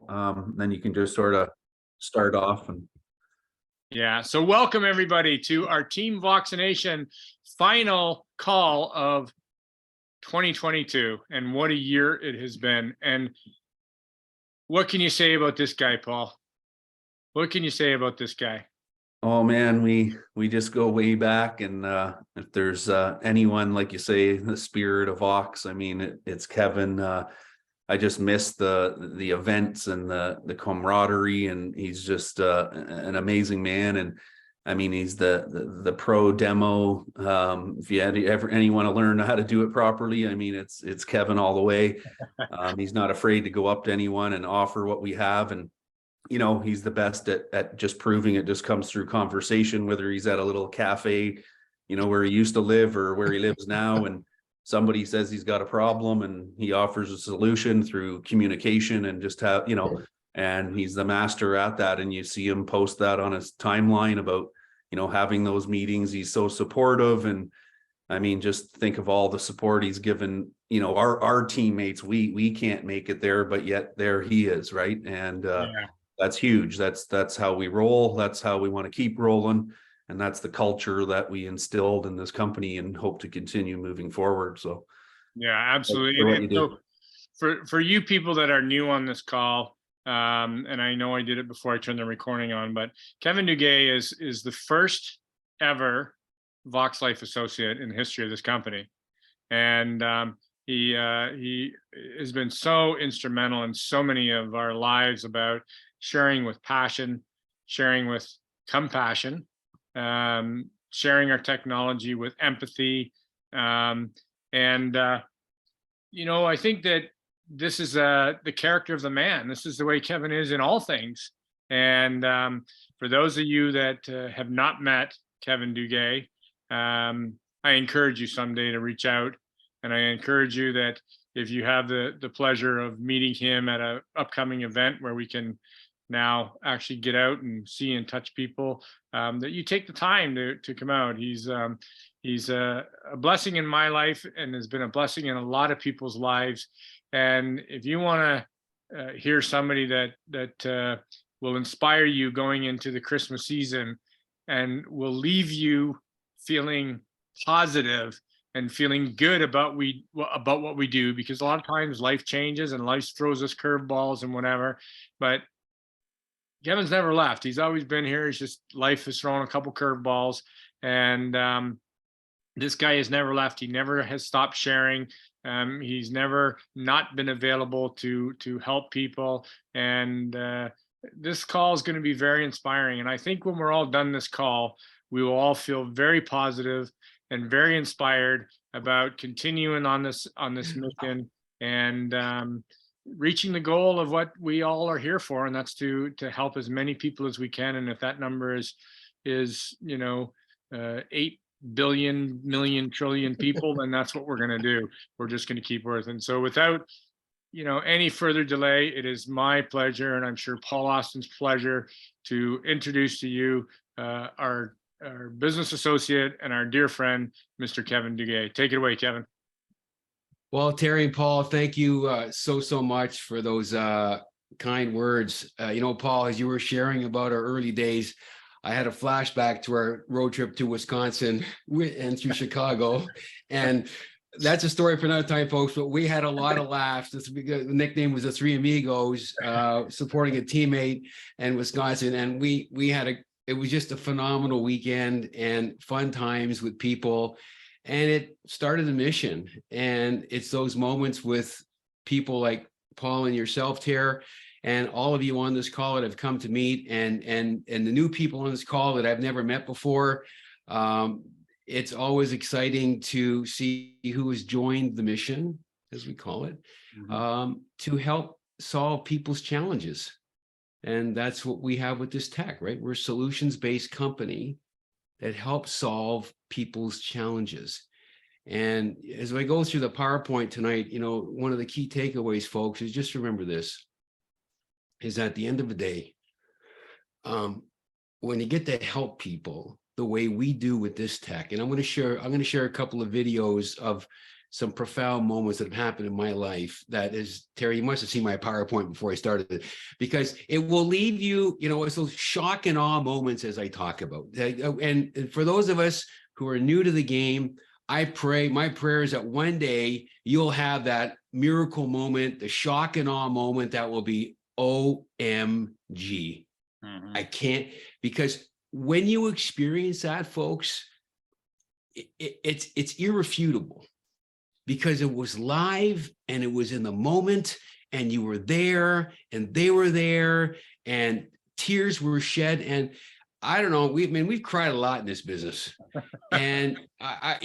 then you can just sort of start off. And Yeah. So welcome everybody to our Team Vaccination final call of 2022. And what a year it has been. And what can you say about this guy, Paul? What can you say about this guy? oh man, we just go way back, and if there's anyone, like you say, the spirit of Vox, I mean, it's Kevin. I just miss the events and the camaraderie, and he's just an amazing man. And I mean, he's the pro demo. If you ever anyone to learn how to do it properly, I mean, it's Kevin all the way. He's not afraid to go up to anyone and offer what we have. And he's the best at just proving it just comes through conversation, whether he's at a little cafe, where he used to live or where he lives now. And somebody says he's got a problem and he offers a solution through communication and just have, and he's the master at that. And you see him post that on his timeline about, having those meetings. He's so supportive. And I mean, just think of all the support he's given, our teammates. We can't make it there, but yet there he is. Right. And that's huge. That's how we roll. That's how we want to keep rolling. And that's the culture that we instilled in this company and hope to continue moving forward. So, yeah, absolutely. So for you people that are new on this call, and I know I did it before I turned the recording on, but Kevin Duguay is the first ever Vox Life associate in the history of this company. And he has been so instrumental in so many of our lives about sharing with passion, sharing with compassion, sharing our technology with empathy. I think that this is the character of the man. This is the way Kevin is in all things. And for those of you that have not met Kevin Duguay, I encourage you someday to reach out. And I encourage you that if you have the pleasure of meeting him at an upcoming event where we can now actually get out and see and touch people, that you take the time to come out. He's a blessing in my life and has been a blessing in a lot of people's lives. And if you want to hear somebody that will inspire you going into the Christmas season and will leave you feeling positive and feeling good about what we do, because a lot of times life changes and life throws us curveballs and whatever, but Kevin's never left. He's always been here. It's just life has thrown a couple curveballs, and this guy has never left. He never has stopped sharing. He's never not been available to help people. And this call is going to be very inspiring. And I think when we're all done this call, we will all feel very positive and very inspired about continuing on this mission and reaching the goal of what we all are here for, and that's to help as many people as we can. And if that number is 8 billion, million, trillion people, then that's what we're going to do. We're just going to keep working. So without any further delay, it is my pleasure, and I'm sure Paul Austin's pleasure, to introduce to you our business associate and our dear friend, Mr. Kevin Duguay. Take it away, Kevin. Well, Terry and Paul, thank you so much for those kind words. Paul, as you were sharing about our early days, I had a flashback to our road trip to Wisconsin and through Chicago. And that's a story for another time, folks, but we had a lot of laughs. The nickname was the Three Amigos, supporting a teammate in Wisconsin. And it was just a phenomenal weekend and fun times with people. And it started a mission. And it's those moments with people like Paul and yourself, Tara, and all of you on this call that I've come to meet, and the new people on this call that I've never met before. It's always exciting to see who has joined the mission, as we call it, to help solve people's challenges. And that's what we have with this tech, right? We're a solutions-based company that helps solve people's challenges. And as I go through the PowerPoint tonight, one of the key takeaways, folks, is just remember this, is at the end of the day, when you get to help people the way we do with this tech, and I'm going to share a couple of videos of some profound moments that have happened in my life. That is, Terry, you must have seen my PowerPoint before I started it, because it will leave you, it's those shock and awe moments as I talk about. And for those of us who are new to the game, my prayer is that one day you'll have that miracle moment, the shock and awe moment that will be OMG. I can't, because when you experience that, folks, it's irrefutable, because it was live and it was in the moment, and you were there and they were there and tears were shed. And I don't know, we've cried a lot in this business. And I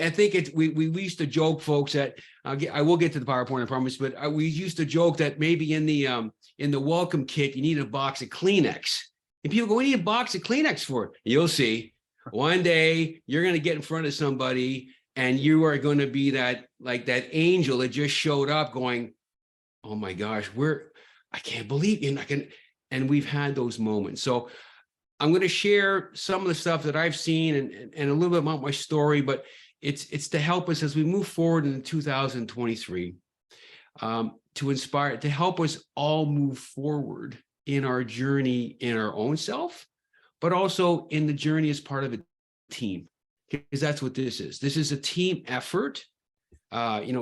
think we used to joke, folks, that I will get to the PowerPoint, I promise, but we used to joke that maybe in the welcome kit, you need a box of Kleenex. And people go, what do you need a box of Kleenex for? You'll see. One day you're going to get in front of somebody and you are going to be that angel that just showed up going, oh my gosh, I can't believe you. And we've had those moments. So I'm going to share some of the stuff that I've seen and a little bit about my story, but it's to help us as we move forward in 2023, to inspire, to help us all move forward in our journey in our own self, but also in the journey as part of a team, because that's what this is. This is a team effort.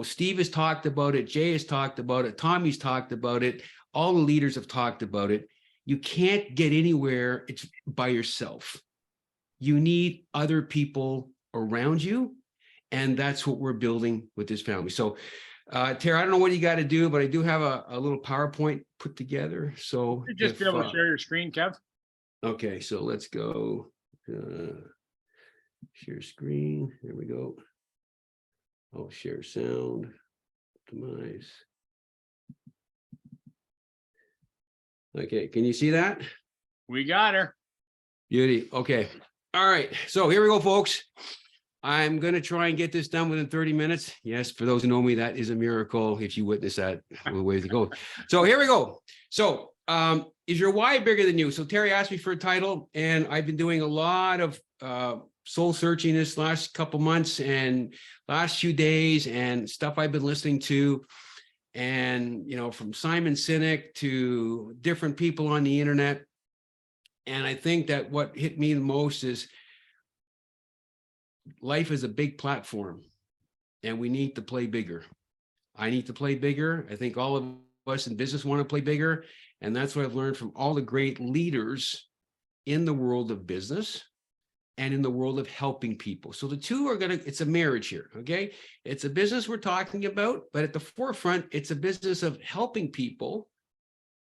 Steve has talked about it. Jay has talked about it. Tommy's talked about it. All the leaders have talked about it. You can't get anywhere by yourself. You need other people around you. And that's what we're building with this family. So, Tara, I don't know what you got to do, but I do have a little PowerPoint put together. So You just be able to share your screen, Kev. Okay, so let's go. Share screen. There we go. Oh, share sound. Optimize. Okay, can you see that? We got her. Beauty. Okay. All right. So here we go, folks. I'm going to try and get this done within 30 minutes. Yes, for those who know me, that is a miracle. If you witness that, the way to go. So here we go. So is your why bigger than you? So Terry asked me for a title, and I've been doing a lot of soul searching this last couple months and last few days, and stuff I've been listening to. And, from Simon Sinek to different people on the internet. And I think that what hit me the most is life is a big platform and we need to play bigger. I need to play bigger. I think all of us in business want to play bigger. And that's what I've learned from all the great leaders in the world of business and in the world of helping people. So the two are it's a marriage here, okay? It's a business we're talking about, but at the forefront, it's a business of helping people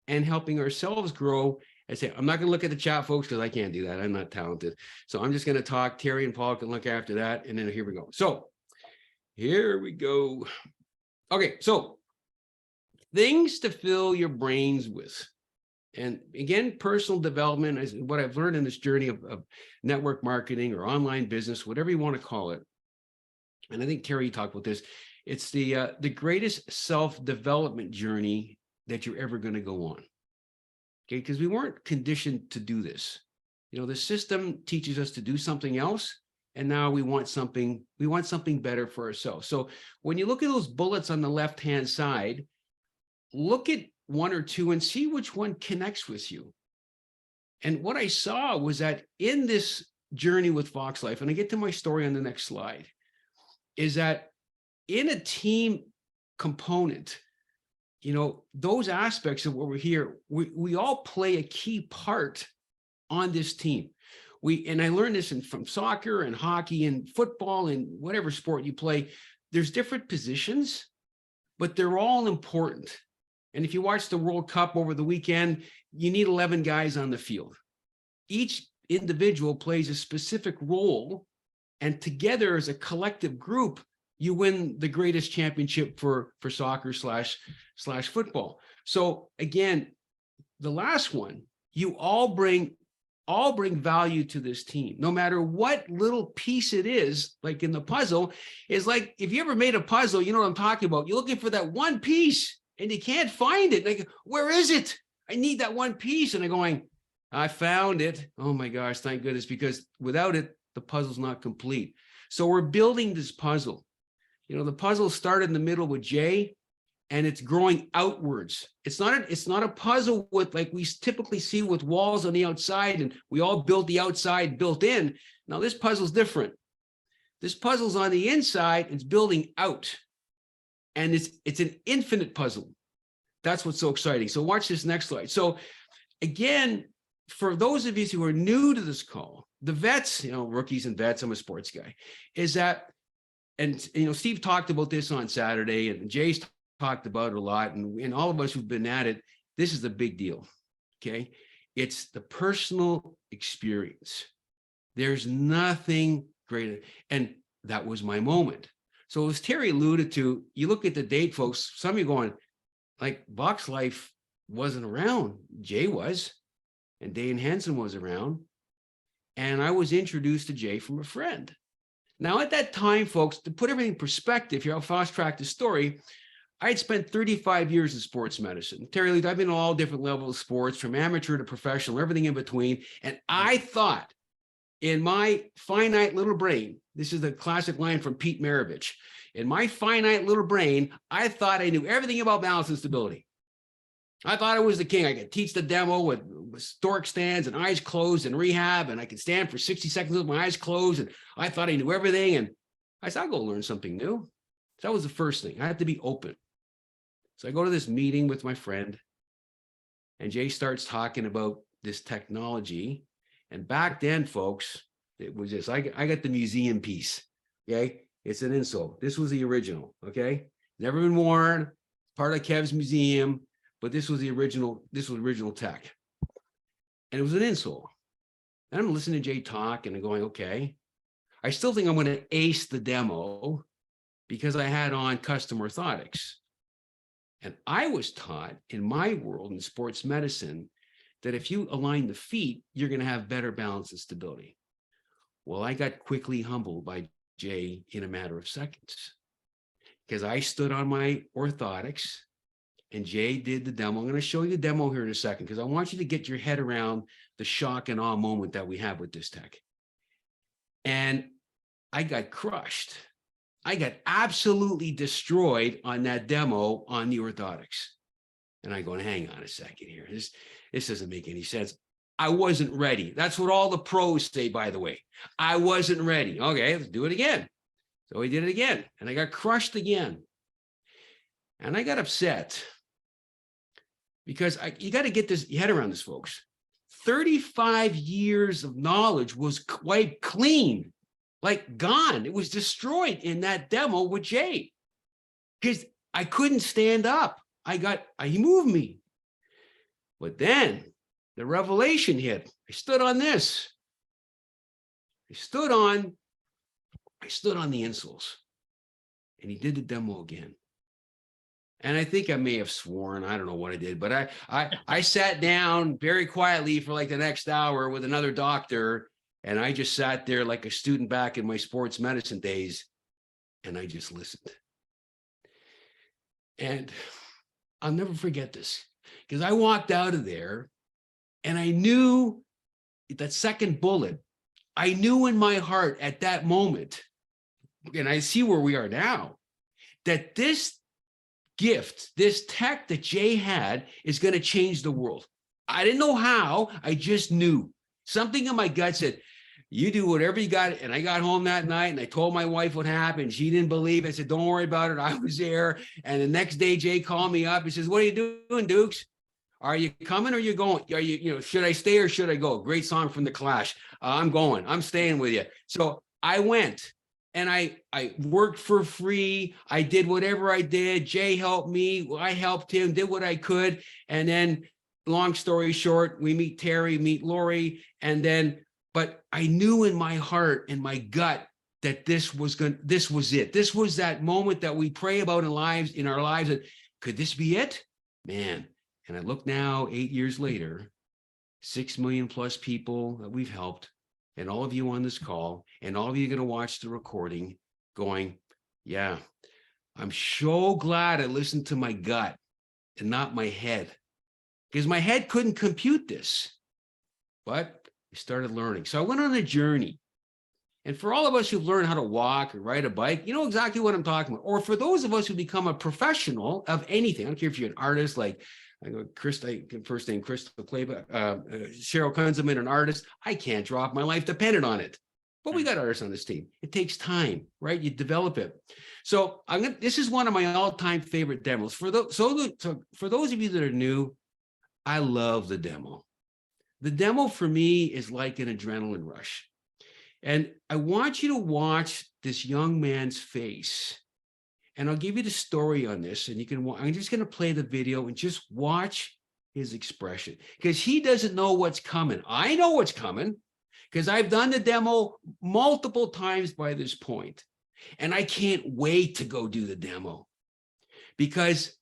and helping ourselves grow. I say, I'm not gonna look at the chat, folks, because I can't do that. I'm not talented. So I'm just gonna talk. Terry and Paul can look after that. And then here we go. So here we go. Okay, so things to fill your brains with. And again, personal development is what I've learned in this journey of network marketing or online business, whatever you want to call it. And I think Terry talked about this. It's the greatest self-development journey that you're ever going to go on. Okay, because we weren't conditioned to do this. The system teaches us to do something else, and now we want something better for ourselves. So when you look at those bullets on the left-hand side, look at one or two and see which one connects with you. And what I saw was that in this journey with Vox Life, and I get to my story on the next slide, is that in a team component, those aspects of what we're here, we all play a key part on this team. And I learned this from soccer and hockey and football and whatever sport you play. There's different positions, but they're all important. And if you watch the World Cup over the weekend, you need 11 guys on the field. Each individual plays a specific role, and together as a collective group, you win the greatest championship for soccer slash football. So again, the last one, you all bring value to this team, no matter what little piece it is. Like in the puzzle, is like, if you ever made a puzzle, you know what I'm talking about. You're looking for that one piece and you can't find it. Like, where is it? I need that one piece. And they're going, I found it. Oh my gosh, thank goodness, because without it, the puzzle's not complete. So we're building this puzzle. The puzzle started in the middle with Jay, and it's growing outwards. It's not a puzzle with like we typically see with walls on the outside, and we all built the outside built in. Now this puzzle's different. This puzzle's on the inside, it's building out. And it's an infinite puzzle. That's what's so exciting. So watch this next slide. So again, for those of you who are new to this call, the vets, rookies and vets, I'm a sports guy, is that, and Steve talked about this on Saturday, and Jay's talked about it a lot, and all of us who've been at it, this is the big deal, okay? It's the personal experience. There's nothing greater, and that was my moment. So as Terry alluded to, you look at the date, folks, some of you going, like, Box Life wasn't around. Jay was, and Dane Henson was around, and I was introduced to Jay from a friend. Now, at that time, folks, to put everything in perspective here, I'll fast track the story. I had spent 35 years in sports medicine. Terry Lee, I've been in all different levels of sports, from amateur to professional, everything in between. And I thought, in my finite little brain, this is the classic line from Pete Maravich, in my finite little brain, I thought I knew everything about balance and stability. I thought I was the king. I could teach the demo with stork stands and eyes closed and rehab, and I could stand for 60 seconds with my eyes closed, and I thought I knew everything. And I said, I'll go learn something new. So that was the first thing. I had to be open. So I go to this meeting with my friend, and Jay starts talking about this technology. And back then, folks, it was just, I got the museum piece, okay? It's an insole. This was the original, okay? Never been worn, part of Kev's museum, but this was the original tech. And it was an insole. And I'm listening to Jay talk and I'm going, okay. I still think I'm going to ace the demo because I had on custom orthotics. And I was taught in my world in sports medicine that if you align the feet, you're going to have better balance and stability. Well, I got quickly humbled by Jay in a matter of seconds because I stood on my orthotics and Jay did the demo. I'm going to show you the demo here in a second because I want you to get your head around the shock and awe moment that we have with this tech. And I got crushed. I got absolutely destroyed on that demo on the orthotics. And I go, hang on a second here. This doesn't make any sense. I wasn't ready. That's what all the pros say, by the way. I wasn't ready. Okay, let's do it again. So we did it again. And I got crushed again. And I got upset because you got to get your head around this, folks. 35 years of knowledge was quite clean, like gone. It was destroyed in that demo with Jay because I couldn't stand up. He moved me. But then the revelation hit. I stood on this. I stood on the insoles. And he did the demo again. And I think I may have sworn. I don't know what I did, but I sat down very quietly for like the next hour with another doctor. And I just sat there like a student back in my sports medicine days. And I just listened. And I'll never forget this because I walked out of there and I knew that second bullet, I knew in my heart at that moment, and I see where we are now, that this gift, this tech that Jay had is going to change the world. I didn't know how, I just knew. Something in my gut said, you do whatever you got. And I got home that night and I told my wife what happened. She didn't believe it. I said, don't worry about it. I was there. And the next day, Jay called me up. He says, what are you doing, Dukes? Are you coming or are you going? Are you, should I stay or should I go? Great song from The Clash. I'm going. I'm staying with you. So I went and I worked for free. I did whatever I did. Jay helped me. I helped him, did what I could. And then long story short, we meet Terry, meet Lori. And then, but I knew in my heart and my gut that this was it. This was that moment that we pray about in our lives. That could this be it? Man. And I look now, 8 years later, 6 million plus people that we've helped, and all of you on this call, and all of you are going to watch the recording going, yeah, I'm so glad I listened to my gut and not my head, because my head couldn't compute this, but I started learning. So I went on a journey, And for all of us who've learned how to walk or ride a bike, you know exactly what I'm talking about. Or for those of us who become a professional of anything, I don't care if you're an artist, like I go, first name Crystal Clay, Cheryl Kunzelman, an artist. I can't drop. My life depended on it. But we got artists on this team. It takes time, right? You develop it. So this is one of my all-time favorite demos. For those of you that are new, I love the demo. The demo for me is like an adrenaline rush. And I want you to watch this young man's face. And I'll give you the story on this. And I'm just going to play the video and just watch his expression, because he doesn't know what's coming. I know what's coming because I've done the demo multiple times by this point. And I can't wait to go do the demo, because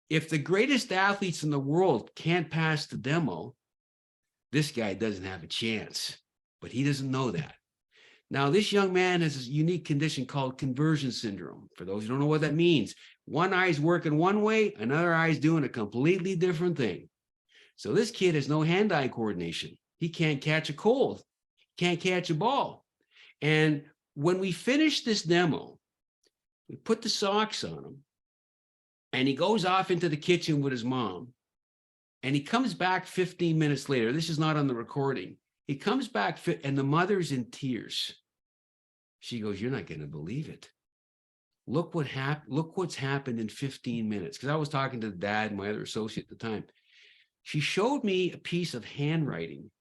if the greatest athletes in the world can't pass the demo, this guy doesn't have a chance, but he doesn't know that. Now, this young man has a unique condition called conversion syndrome. For those who don't know what that means, one eye is working one way, another eye is doing a completely different thing. So this kid has no hand-eye coordination. He can't catch a cold, can't catch a ball. And when we finish this demo, we put the socks on him, and he goes off into the kitchen with his mom, and he comes back 15 minutes later. This is not on the recording. He comes back, and the mother's in tears. She goes, "You're not going to believe it. Look what happened. Look what's happened in 15 minutes." Because I was talking to the dad and my other associate at the time. She showed me a piece of handwriting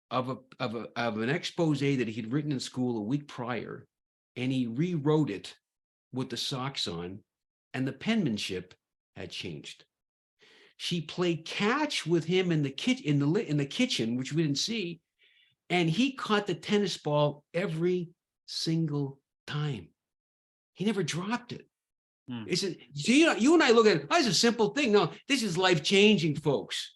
of an expose that he had written in school a week prior, and he rewrote it with the socks on, and the penmanship had changed. She played catch with him in the kitchen, which we didn't see, and he caught the tennis ball every single time. He never dropped it. It's you and I look at it, it's a simple thing. No, this is life-changing, folks.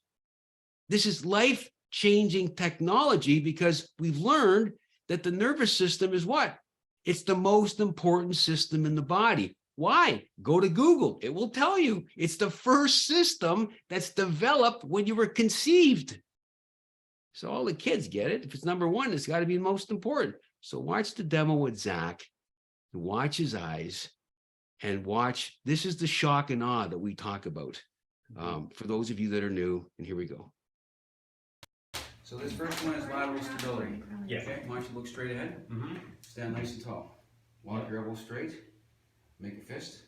This is life-changing technology, because we've learned that the nervous system is what? It's the most important system in the body. Why? Go to Google. It will tell you. It's the first system that's developed when you were conceived. So all the kids get it. If it's number one, it's got to be the most important. So watch the demo with Zach, and watch his eyes, and watch. This is the shock and awe that we talk about. For those of you that are new, and here we go. So this first one is lateral stability. Yeah. Okay, I want you to look straight ahead. Stand nice and tall. Walk your elbow straight. Make a fist.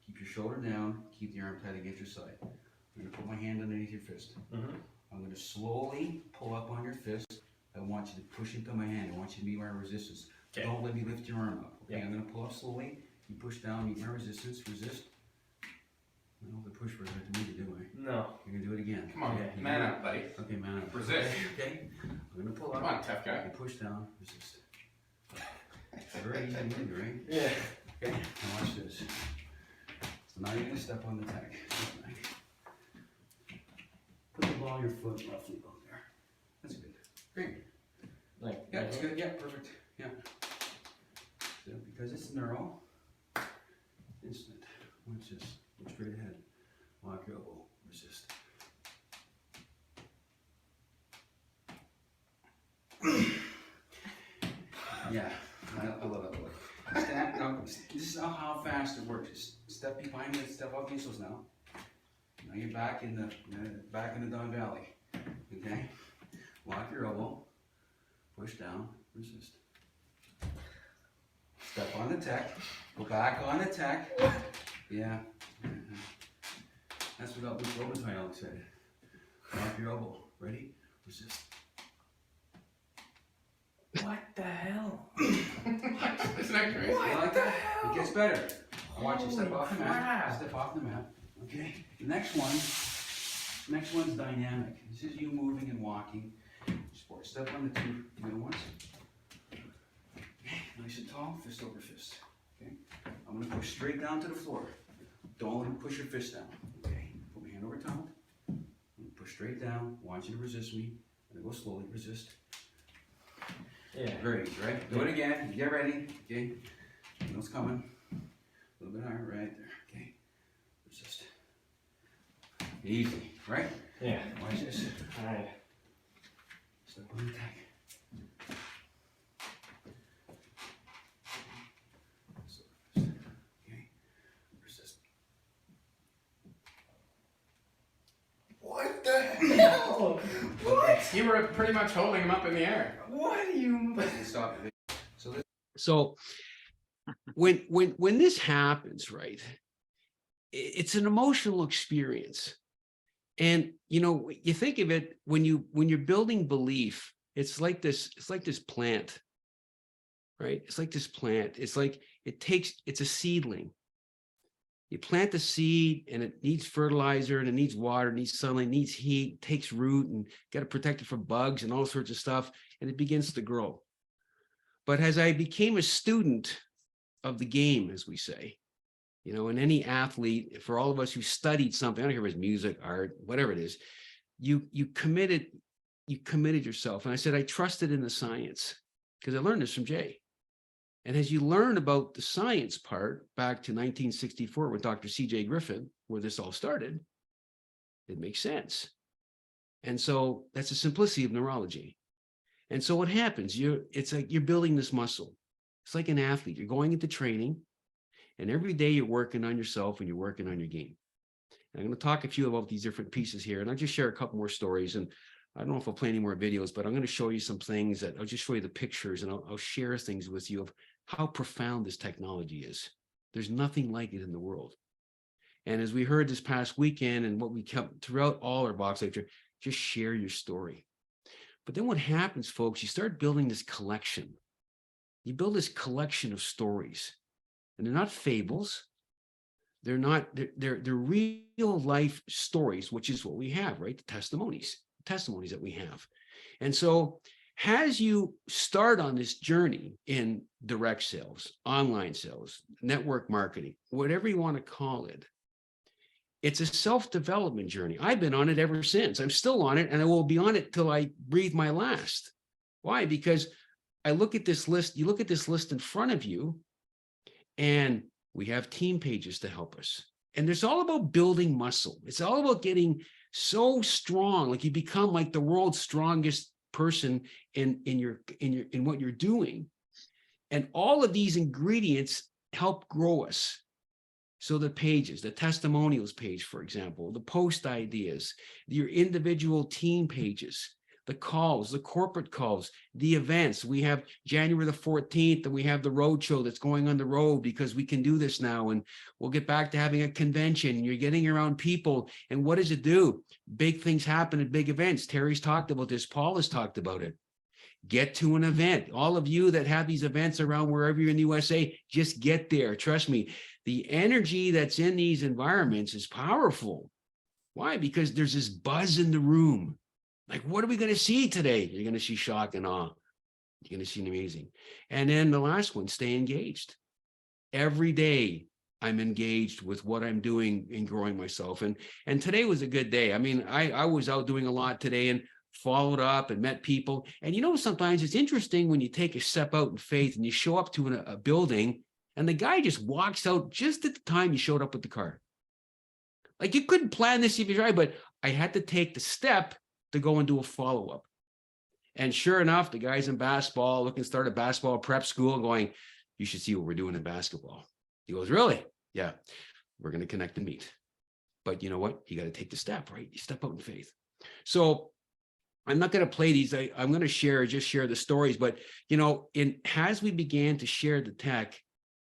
Keep your shoulder down. Keep the arm tight against your side. I'm going to put my hand underneath your fist. I'm going to slowly pull up on your fist. I want you to push into my hand. I want you to meet my resistance. Okay. Don't let me lift your arm up. Okay, Yeah. I'm going to pull up slowly. You push down, meet my resistance. Resist. I don't have to push for it to meet it, do I? No. You're going to do it again. Come on, Okay, man up, buddy. Okay, man up. Resist. Okay. I'm going to pull up. Come on, tough guy. You push down. Resist. Very easy to do, right? Yeah. Okay, now watch this. So now you're going to step on the tag. Put the ball on your foot roughly about there. That's good. Great. Like, Yeah, that's good. Yeah, perfect. Yeah. So because it's neural, instant. Watch this. Look straight ahead. Lock your elbow. Resist. Yeah, I love that look. Stand, now, this is how fast it works. Just step behind me, step off the insoles now. Now you're back in the Don Valley. Okay? Lock your elbow. Push down. Resist. Step on the tech. Go back on the tech. Yeah. That's what Bruce Robenstein said. Lock your elbow. Ready? Resist. what the hell? Isn't that crazy? Like that? It gets better. I want you to step Holy off the mat. crap. Step off the mat. Okay. The next one's dynamic. This is you moving and walking. Sport. Step on the two middle ones. Okay. Nice and tall. Fist over fist. Okay. I'm gonna push straight down to the floor. Don't let me push your fist down. Okay. Put my hand over top. I'm gonna push straight down. I want you to resist me. I'm gonna go slowly. Resist. Yeah. Very easy, right? Do it again. Get ready. Okay. You know what's coming. A little bit higher, right there. Okay. Resist. Easy, right? Yeah. Watch this. Alright. Step on the tag. hell? What? You were pretty much holding him up in the air. What do you? Stop it. So when this happens, right, it's an emotional experience. And you know, you think of it when you're building belief, it's like this plant, right? It's like this plant. It's like it's a seedling. You plant the seed and it needs fertilizer and it needs water, it needs sunlight, it needs heat, takes root and got to protect it from bugs and all sorts of stuff. And it begins to grow. But as I became a student of the game, as we say, you know, and any athlete, for all of us who studied something, I don't care if it's music, art, whatever it is, you committed yourself. And I said, I trusted in the science because I learned this from Jay. And as you learn about the science part back to 1964 with Dr. C.J. Griffin, where this all started, it makes sense. And so that's the simplicity of neurology. And so what happens, it's like you're building this muscle. It's like an athlete. You're going into training and every day you're working on yourself and you're working on your game. And I'm going to talk a few about these different pieces here. And I'll just share a couple more stories. And I don't know if I'll play any more videos, but I'm going to show you some things that I'll just show you the pictures and I'll share things with you of how profound this technology is. There's nothing like it in the world. And as we heard this past weekend and what we kept throughout all our box lecture, just share your story. But then what happens, folks, you start building this collection. You build this collection of stories, and they're not fables. They're real life stories, which is what we have, right? The testimonies that we have. And so as you start on this journey in direct sales, online sales, network marketing, whatever you want to call it, it's a self-development journey. I've been on it ever since. I'm still on it, and I will be on it till I breathe my last. Why? Because I look at this list, you look at this list in front of you, and we have team pages to help us. And it's all about building muscle. It's all about getting so strong, like you become like the world's strongest person in what you're doing. And all of these ingredients help grow us. So the pages, the testimonials page, for example, the post ideas, your individual team pages, the calls, the corporate calls, the events. We have January the 14th, and we have the road show that's going on the road because we can do this now. And we'll get back to having a convention. You're getting around people. And what does it do? Big things happen at big events. Terry's talked about this. Paul has talked about it. Get to an event. All of you that have these events around wherever you're in the USA, just get there. Trust me, the energy that's in these environments is powerful. Why? Because there's this buzz in the room. Like, what are we going to see today? You're going to see shock and awe. You're going to see an amazing. And then the last one, stay engaged. Every day I'm engaged with what I'm doing in growing myself. And today was a good day. I mean, I was out doing a lot today and followed up and met people. And you know, sometimes it's interesting when you take a step out in faith and you show up to a building and the guy just walks out just at the time you showed up with the car. Like, you couldn't plan this if you tried, but I had to take the step to go and do a follow-up. And sure enough, the guy's in basketball, looking to start a basketball prep school, going, you should see what we're doing in basketball. He goes, really? Yeah, we're going to connect and meet. But you know what? You got to take the step, right? You step out in faith. So I'm not going to play these. I'm going to share the stories. But, you know, as we began to share the tech,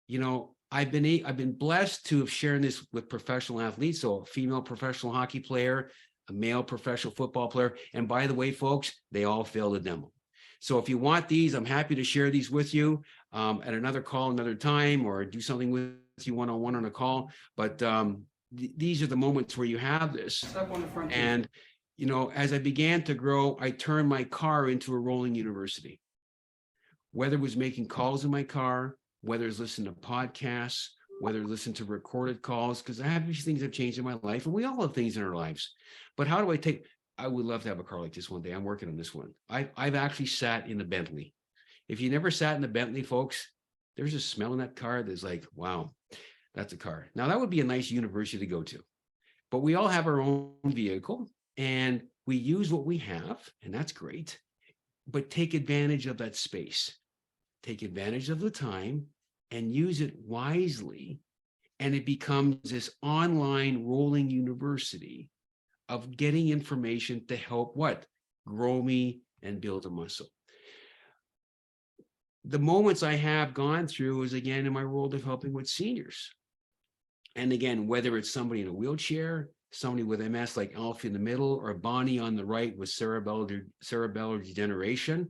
you know, I've been blessed to have shared this with professional athletes. So a female professional hockey player, a male professional football player. And by the way, folks, they all failed the demo. So if you want these, I'm happy to share these with you at another call, another time, or do something with you one-on-one on a call. But these are the moments where you have this. Step on the front. And, you know, as I began to grow, I turned my car into a rolling university. Whether it was making calls in my car, whether it's listening to podcasts, whether it's listening to recorded calls, because I have these things that have changed in my life, and we all have things in our lives. But how do I would love to have a car like this one day. I'm working on this one. I've actually sat in the Bentley. If you never sat in the Bentley, folks, there's a smell in that car that's like, wow, that's a car. Now, that would be a nice university to go to. But we all have our own vehicle, and we use what we have, and that's great. But take advantage of that space. Take advantage of the time and use it wisely. And it becomes this online rolling university of getting information to help what? Grow me and build a muscle. The moments I have gone through is again in my role of helping with seniors. And again, whether it's somebody in a wheelchair, somebody with MS like Alfie in the middle, or Bonnie on the right with cerebellar degeneration,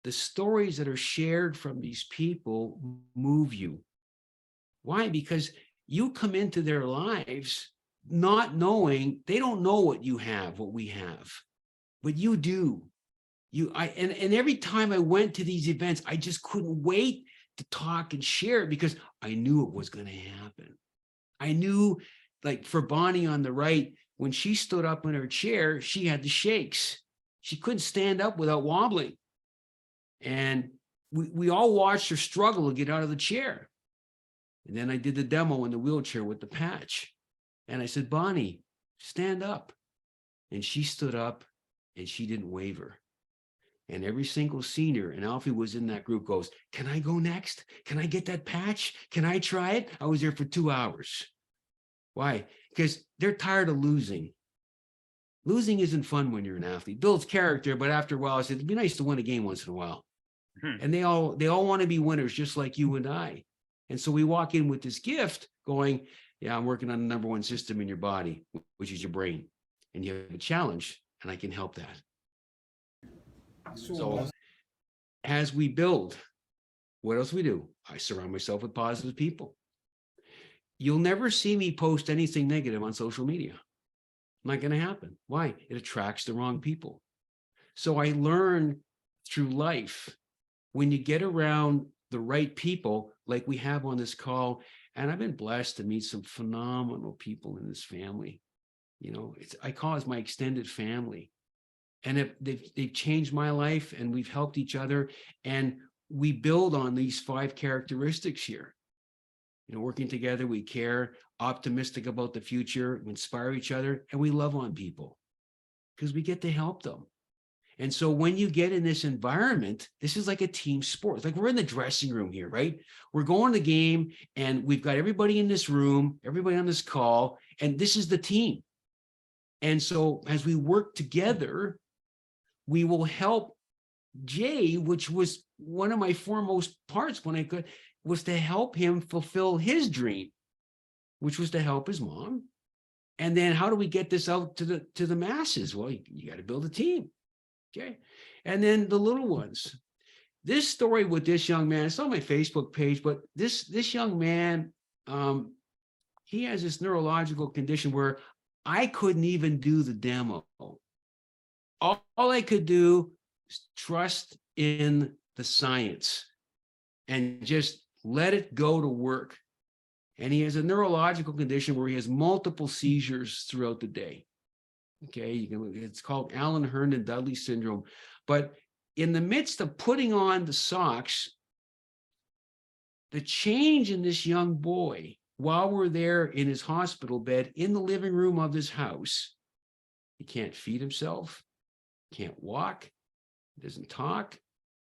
the stories that are shared from these people move you. Why? Because you come into their lives not knowing, they don't know what you have, what we have, but you do. And every time I went to these events, I just couldn't wait to talk and share it because I knew it was going to happen. I knew, like for Bonnie on the right, when she stood up in her chair, she had the shakes. She couldn't stand up without wobbling. And we all watched her struggle to get out of the chair. And then I did the demo in the wheelchair with the patch. And I said, Bonnie, stand up. And she stood up and she didn't waver. And every single senior, and Alfie was in that group, goes, can I go next? Can I get that patch? Can I try it? I was there for 2 hours. Why? Because they're tired of losing. Losing isn't fun when you're an athlete. Builds character, but after a while, I said, it'd be nice to win a game once in a while. And they all want to be winners, just like you and I. And so we walk in with this gift going, yeah, I'm working on the number one system in your body, which is your brain. And you have a challenge, and I can help that. So as we build, what else we do? I surround myself with positive people. You'll never see me post anything negative on social media. Not going to happen. Why? It attracts the wrong people. So I learn through life, when you get around the right people, like we have on this call, and I've been blessed to meet some phenomenal people in this family. You know, I call it my extended family. And they've changed my life, and we've helped each other. And we build on these 5 characteristics here. You know, working together, we care, optimistic about the future, we inspire each other, and we love on people because we get to help them. And so when you get in this environment, this is like a team sport. It's like we're in the dressing room here, right? We're going to the game, and we've got everybody in this room, everybody on this call, and this is the team. And so as we work together, we will help Jay, which was one of my foremost parts when I could, was to help him fulfill his dream, which was to help his mom. And then how do we get this out to the masses? Well, you got to build a team. Okay. And then the little ones. This story with this young man, it's on my Facebook page, but this young man, he has this neurological condition where I couldn't even do the demo. All I could do is trust in the science and just let it go to work. And he has a neurological condition where he has multiple seizures throughout the day. Okay, it's called Allen Herndon Dudley syndrome. But in the midst of putting on the socks, the change in this young boy, while we're there in his hospital bed in the living room of his house, he can't feed himself, can't walk, doesn't talk,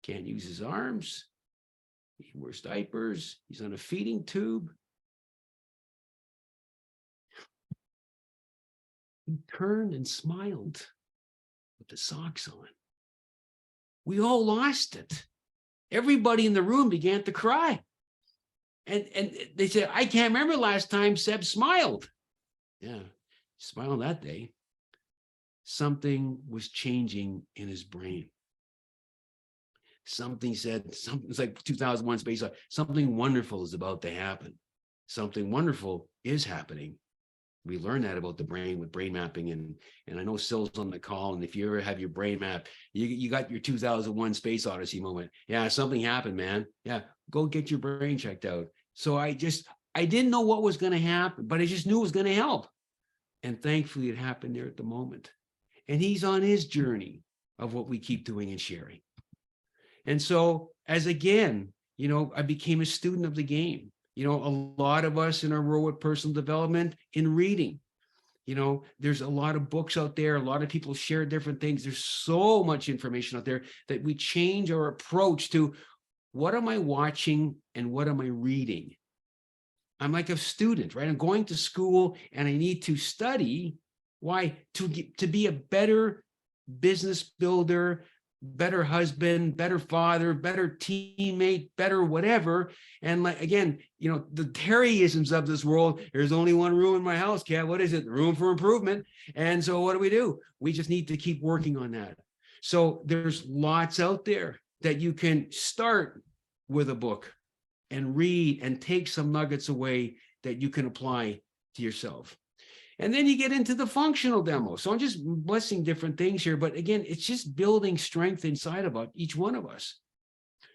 can't use his arms, he wears diapers, he's on a feeding tube. He turned and smiled with the socks on. We all lost it. Everybody in the room began to cry. And they said, I can't remember last time Seb smiled. Yeah, smiled that day. Something was changing in his brain. Something said, it's like 2001 Space Odyssey, something wonderful is about to happen. Something wonderful is happening. We learned that about the brain with brain mapping. And I know Syl's on the call. And if you ever have your brain map, you got your 2001 Space Odyssey moment. Yeah, something happened, man. Yeah, go get your brain checked out. So I didn't know what was going to happen, but I just knew it was going to help. And thankfully it happened there at the moment. And he's on his journey of what we keep doing and sharing. And so as again, I became a student of the game. A lot of us in our role with personal development in reading, there's a lot of books out there. A lot of people share different things. There's so much information out there that we change our approach to what am I watching and what am I reading? I'm like a student, right? I'm going to school and I need to study, Why? To be a better business builder, better husband, better father, better teammate, better whatever. And like, again, the Terryisms of this world, there's only one room in my house, Kat. What is it? Room for improvement. And so what do? We just need to keep working on that. So there's lots out there that you can start with a book and read and take some nuggets away that you can apply to yourself. And then you get into the functional demo. So I'm just blessing different things here. But again, it's just building strength inside about each one of us.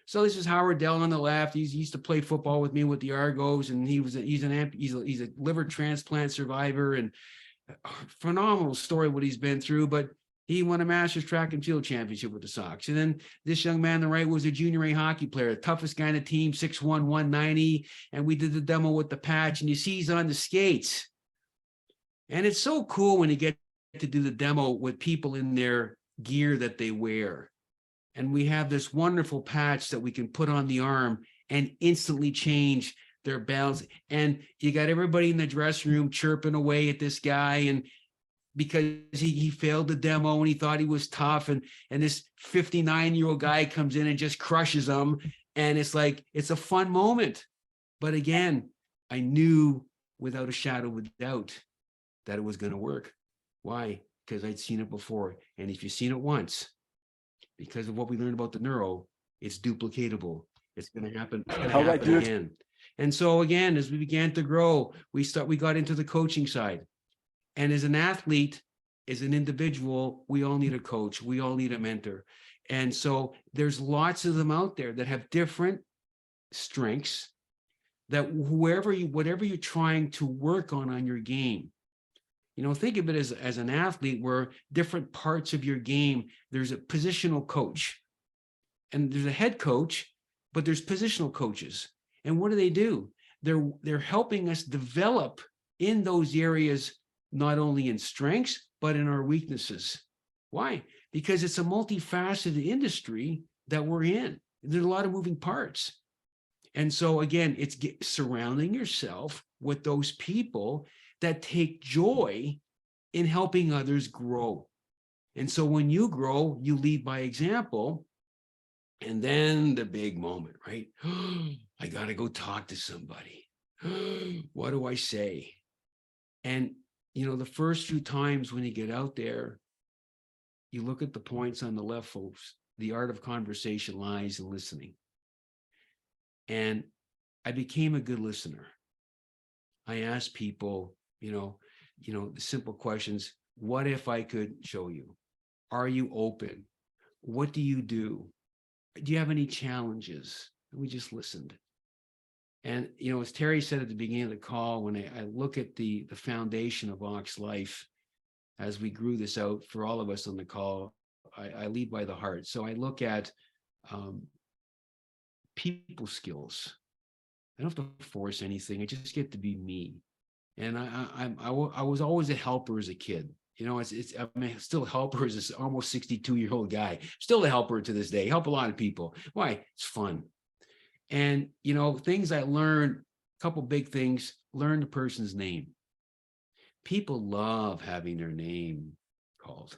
So this is Howard Dell on the left. He used to play football with me with the Argos, and he's a liver transplant survivor, and phenomenal story what he's been through. But he won a Masters track and field championship with the Sox. And then this young man on the right was a junior A hockey player, the toughest guy in the team, 6'1", 190. And we did the demo with the patch, and you see he's on the skates. And it's so cool when you get to do the demo with people in their gear that they wear. And we have this wonderful patch that we can put on the arm and instantly change their balance. And you got everybody in the dressing room chirping away at this guy, and because he failed the demo and he thought he was tough. And this 59-year-old guy comes in and just crushes them. And it's like, it's a fun moment. But again, I knew without a shadow of a doubt that it was going to work. Why? Because I'd seen it before. And if you've seen it once, because of what we learned about the neuro, it's duplicatable. It's going to happen. It's going to happen again. And so again, as we began to grow, we got into the coaching side. And as an athlete, as an individual, we all need a coach. We all need a mentor. And so there's lots of them out there that have different strengths that whatever you're trying to work on your game. Think of it as an athlete where different parts of your game, there's a positional coach and there's a head coach, but there's positional coaches. And what do? They're helping us develop in those areas, not only in strengths, but in our weaknesses. Why? Because it's a multifaceted industry that we're in. There's a lot of moving parts. And so again, it's surrounding yourself with those people that take joy in helping others grow. And so when you grow, you lead by example. And then the big moment, right? I got to go talk to somebody. What do I say? And, the first few times when you get out there, you look at the points on the left, folks. The art of conversation lies in listening. And I became a good listener. I asked people, the simple questions. What if I could show you? Are you open? What do you do? Do you have any challenges? And we just listened. And, as Terry said at the beginning of the call, when I look at the foundation of Ox Life, as we grew this out for all of us on the call, I lead by the heart. So I look at people skills. I don't have to force anything. I just get to be me. And I was always a helper as a kid. I'm still a helper as an almost 62-year-old guy. Still a helper to this day. Help a lot of people. Why? It's fun. And, things I learned, a couple big things, learn the person's name. People love having their name called.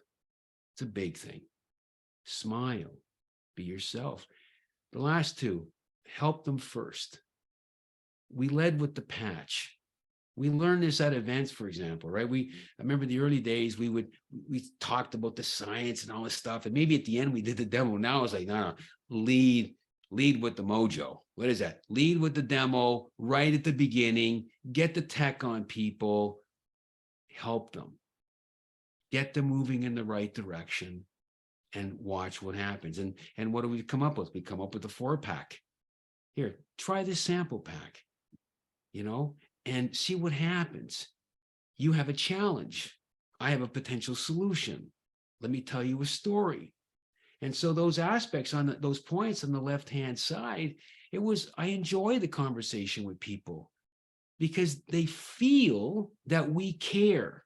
It's a big thing. Smile. Be yourself. The last two, help them first. We led with the patch. We learned this at events, for example, right? I remember the early days, we talked about the science and all this stuff. And maybe at the end we did the demo. Now it's like, no, lead with the mojo. What is that? Lead with the demo right at the beginning, get the tech on people, help them, get them moving in the right direction, and watch what happens. And what do we come up with? We come up with a 4-pack. Here, try this sample pack, and see what happens. You have a challenge. I have a potential solution. Let me tell you a story. And so those aspects on those points on the left-hand side, I enjoy the conversation with people because they feel that we care.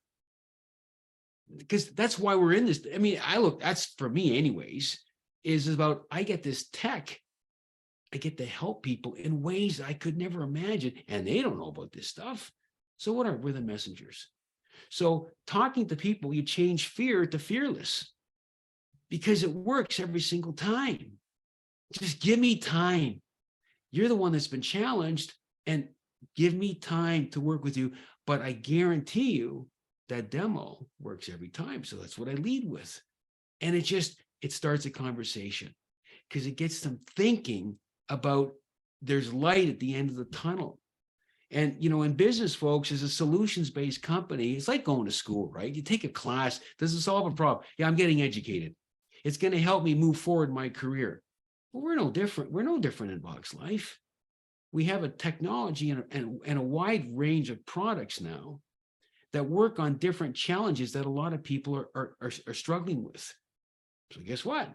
Because that's why we're in this. I mean, that's for me anyways, is about, I get this tech. I get to help people in ways I could never imagine. And they don't know about this stuff. So we're the messengers. So talking to people, you change fear to fearless because it works every single time. Just give me time. You're the one that's been challenged, and give me time to work with you. But I guarantee you that demo works every time. So that's what I lead with. And it starts a conversation because it gets them thinking about there's light at the end of the tunnel. And, in business, folks, as a solutions-based company, it's like going to school, right? You take a class, does it solve a problem? Yeah, I'm getting educated. It's going to help me move forward in my career. Well, we're no different. We're no different in Box Life. We have a technology and a wide range of products now that work on different challenges that a lot of people are struggling with. So guess what?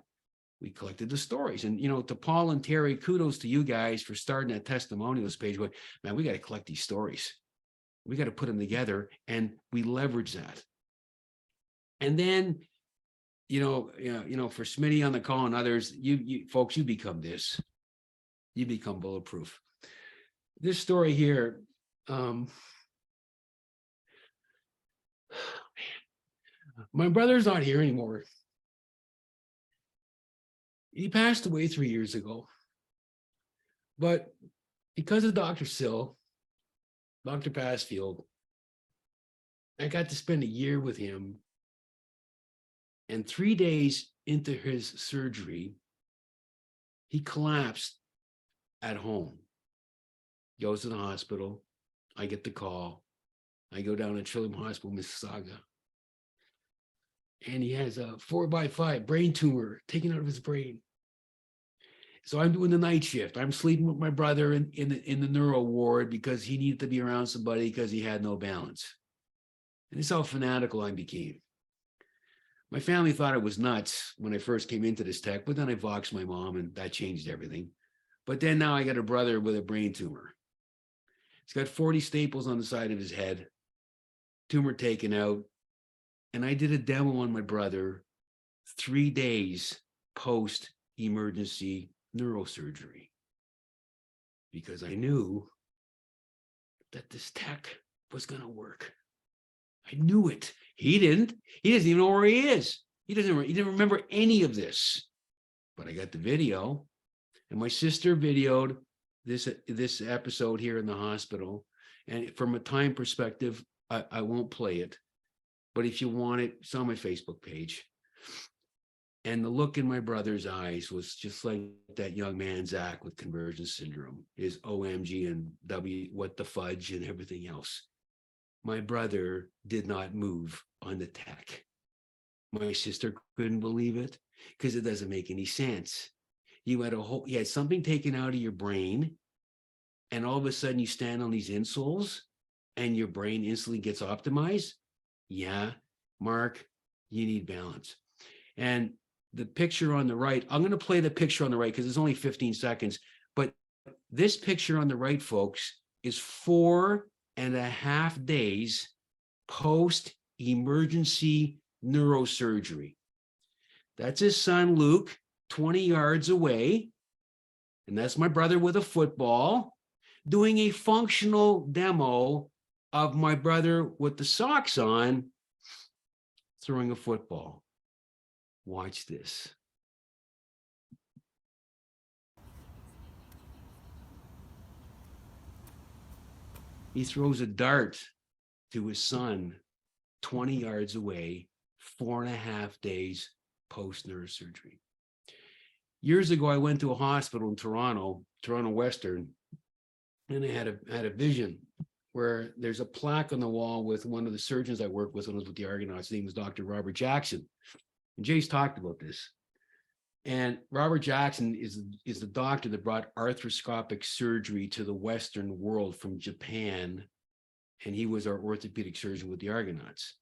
We collected the stories. And, to Paul and Terry, kudos to you guys for starting that testimonials page. Going, man, we got to collect these stories. We got to put them together, and we leverage that. And then, for Smitty on the call and others, you folks, you become this. You become Bulletproof. This story here, my brother's not here anymore. He passed away 3 years ago. But because of Dr. Sill, Dr. Passfield, I got to spend a year with him. And 3 days into his surgery, he collapsed at home. Goes to the hospital. I get the call. I go down to Trillium Hospital, Mississauga. And he has a 4x5 brain tumor taken out of his brain. So I'm doing the night shift. I'm sleeping with my brother in the neuro ward because he needed to be around somebody because he had no balance. And this is how fanatical I became. My family thought it was nuts when I first came into this tech, but then I voxed my mom and that changed everything. But then now I got a brother with a brain tumor. He's got 40 staples on the side of his head, tumor taken out. And I did a demo on my brother 3 days post-emergency neurosurgery because I knew that this tech was going to work. I knew it. He didn't even know where he is. He didn't remember any of this. But I got the video, and my sister videoed this episode here in the hospital. And from a time perspective, I won't play it. But if you want it, it's on my Facebook page. And the look in my brother's eyes was just like that young man, Zach, with conversion syndrome, his OMG and W, what the fudge and everything else. My brother did not move on the tech. My sister couldn't believe it because it doesn't make any sense. You had something taken out of your brain, and all of a sudden you stand on these insoles and your brain instantly gets optimized. Yeah, Mark, you need balance. And the picture on the right, I'm going to play the picture on the right because it's only 15 seconds. But this picture on the right, folks, is 4.5 days post-emergency neurosurgery. That's his son, Luke, 20 yards away. And that's my brother with a football doing a functional demo of my brother with the socks on throwing a football. Watch this. He throws a dart to his son 20 yards away, 4.5 days post neurosurgery. Years ago, I went to a hospital in Toronto Western, and I had a vision where there's a plaque on the wall with one of the surgeons I worked with when I was with the Argonauts. His name was Dr. Robert Jackson. And Jay's talked about this. And Robert Jackson is the doctor that brought arthroscopic surgery to the Western world from Japan. And he was our orthopedic surgeon with the Argonauts.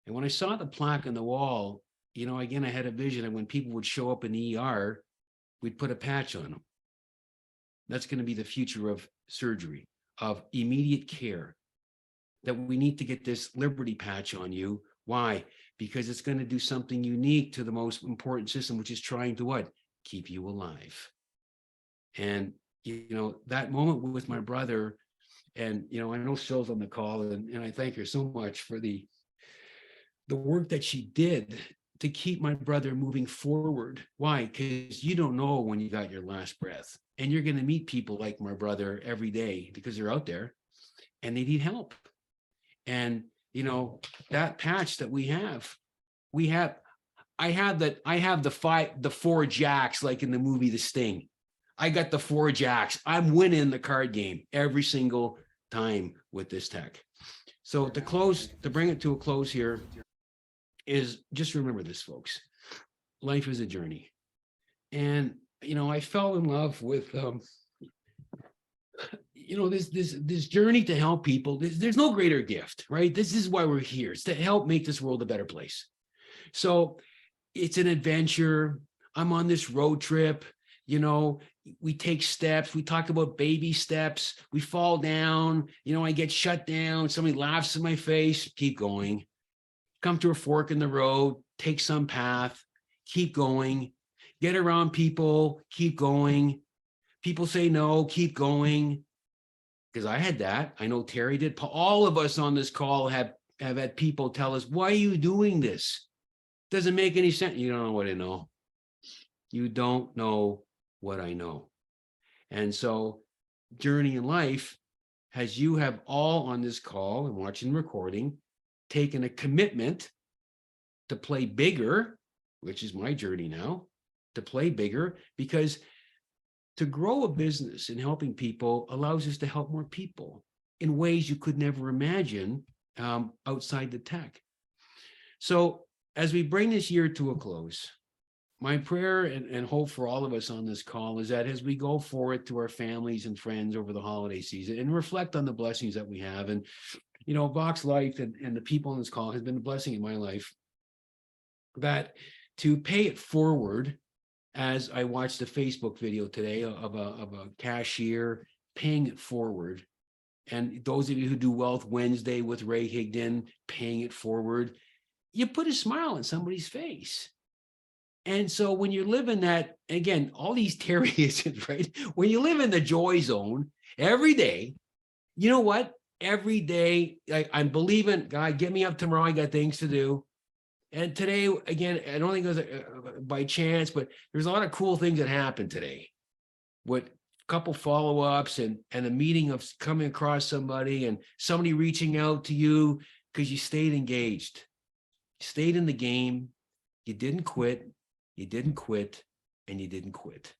And when I saw the plaque on the wall, again, I had a vision that when people would show up in the ER, we'd put a patch on them. That's going to be the future of surgery, of immediate care, that we need to get this Liberty patch on you. Why? Because it's going to do something unique to the most important system, which is trying to what? Keep you alive. And, that moment with my brother, And, I know Syl's on the call, and I thank her so much for the work that she did to keep my brother moving forward. Why? Because you don't know when you got your last breath, and you're going to meet people like my brother every day because they're out there and they need help. And, that patch that I have the 4 jacks, like in the movie The Sting. I got the 4 jacks. I'm winning the card game every single time with this tech. So to bring it to a close here is just remember this, folks. Life is a journey. And, I fell in love with, this journey to help people. There's no greater gift, right? This is why we're here. It's to help make this world a better place. So it's an adventure. I'm on this road trip. We take steps. We talked about baby steps. We fall down. I get shut down. Somebody laughs in my face. Keep going. Come to a fork in the road. Take some path. Keep going. Get around people. Keep going. People say no. Keep going. Because I had that. I know Terry did. All of us on this call have had people tell us, why are you doing this? Doesn't make any sense. You don't know what I know. You don't know what I know. And so journey in life, as you have all on this call and watching the recording, taken a commitment to play bigger, which is my journey now, to play bigger, because to grow a business and helping people allows us to help more people in ways you could never imagine outside the tech. So as we bring this year to a close, my prayer and hope for all of us on this call is that as we go forward to our families and friends over the holiday season and reflect on the blessings that we have, and, Vox Life and the people on this call has been a blessing in my life, that to pay it forward, as I watched a Facebook video today of a cashier paying it forward. And those of you who do Wealth Wednesday with Ray Higdon, paying it forward, you put a smile on somebody's face. And so when you live in that, again, all these Terryisms, right? When you live in the joy zone every day, you know what? Every day, I'm believing, God, get me up tomorrow. I got things to do. And today, again, I don't think it was by chance, but there's a lot of cool things that happened today with a couple follow-ups and a meeting of coming across somebody and somebody reaching out to you because you stayed engaged, you stayed in the game, you didn't quit, and you didn't quit.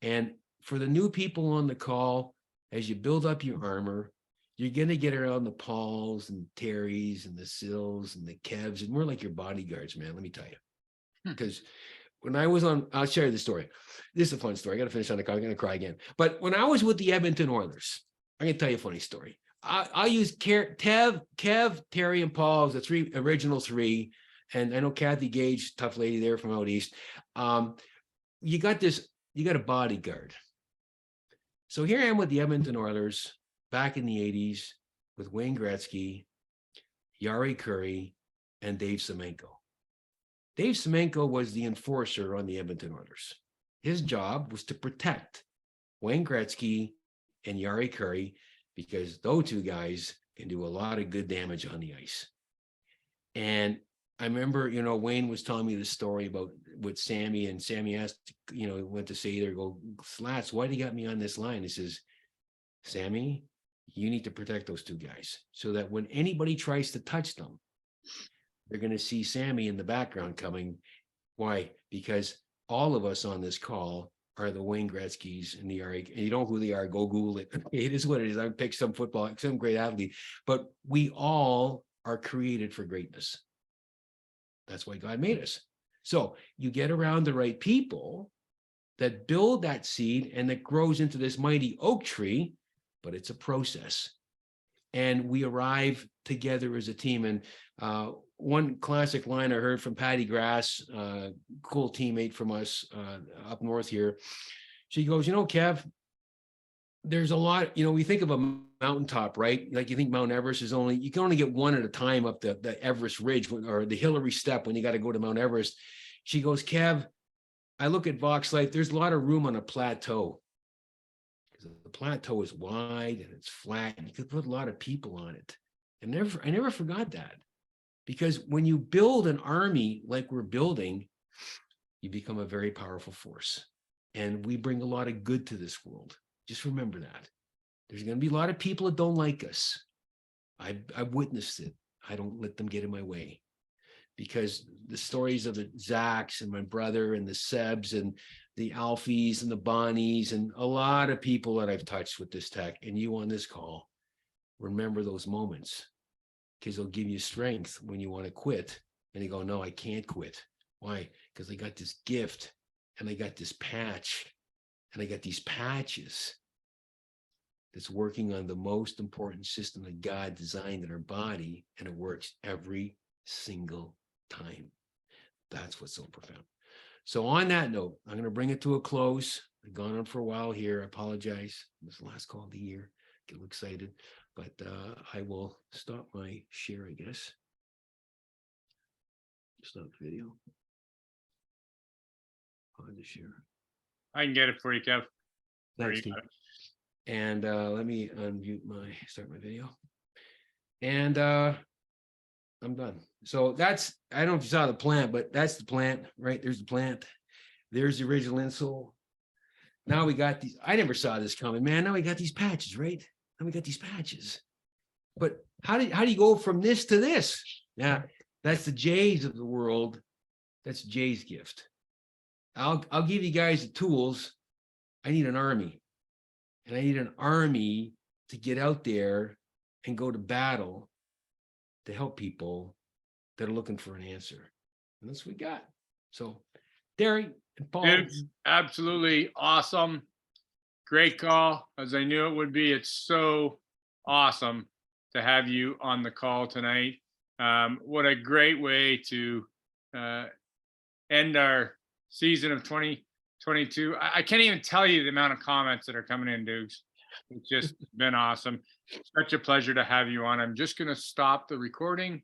And for the new people on the call, as you build up your armor, you're going to get around the Pauls and Terrys and the Sills and the Kevs, and we're like your bodyguards, man, let me tell you. Because when I was on, I'll share the story. This is a fun story. I got to finish on the call. I'm going to cry again. But when I was with the Edmonton Oilers, I'm going to tell you a funny story. I'll use Kev, Terry, and Paul as the original three. And I know Kathy Gage, tough lady there from out east. You got a bodyguard. So here I am with the Edmonton Oilers back in the 80s with Wayne Gretzky, Yari Curry, and Dave Semenko. Dave Semenko was the enforcer on the Edmonton Oilers. His job was to protect Wayne Gretzky and Yari Curry because those two guys can do a lot of good damage on the ice. And I remember, Wayne was telling me the story about with Sammy, and Sammy asked, went to say there, go, Slats, why do you got me on this line? He says, Sammy, you need to protect those two guys so that when anybody tries to touch them, they're going to see Sammy in the background coming. Why? Because all of us on this call are the Wayne Gretzky's and the Yari. And you know who they are, go Google it. It is what it is. I picked some great athlete, but we all are created for greatness. That's why God made us. So you get around the right people that build that seed and that grows into this mighty oak tree, but it's a process. And we arrive together as a team. And one classic line I heard from Patty Grass, cool teammate from us up north here. She goes, Kev, there's a lot, we think of a mountaintop, right? Like you think Mount Everest is you can only get one at a time up the Everest Ridge or the Hillary Step when you got to go to Mount Everest. She goes, Kev, I look at Vox Life, there's a lot of room on a plateau. The plateau is wide and it's flat. You could put a lot of people on it. And I never forgot that, because when you build an army like we're building, you become a very powerful force. And we bring a lot of good to this world. Just remember that. There's going to be a lot of people that don't like us. I've witnessed it. I don't let them get in my way, because the stories of the Zachs and my brother and the Sebs and the Alfies and the Bonnies and a lot of people that I've touched with this tech, and you on this call, remember those moments, because they'll give you strength when you want to quit. And you go, no, I can't quit. Why? Because I got this gift and I got this patch and I got these patches that's working on the most important system that God designed in our body, and it works every single time. That's what's so profound. So on that note, I'm going to bring it to a close. I've gone on for a while here. I apologize. This is the last call of the year. Get a little excited, but I will stop my share, I guess. Stop the video. Pause the share. I can get it for you, Kev. Thanks, You Steve. got it. And let me start my video. And I'm done. So that's, I don't know if you saw the plant, but that's the plant, right? There's the plant. There's the original insole. Now we got these, I never saw this coming, man. Now we got these patches, right? Now we got these patches. But how do you go from this to this? Yeah, that's the J's of the world. That's Jay's gift. I'll give you guys the tools. I need an army. And I need an army to get out there and go to battle to help people that are looking for an answer. And that's what we got. So, Derek and Paul. It's absolutely awesome. Great call, as I knew it would be. It's so awesome to have you on the call tonight. What a great way to end our season of 2022. I can't even tell you the amount of comments that are coming in, Dukes. It's just been awesome. Such a pleasure to have you on. I'm just going to stop the recording.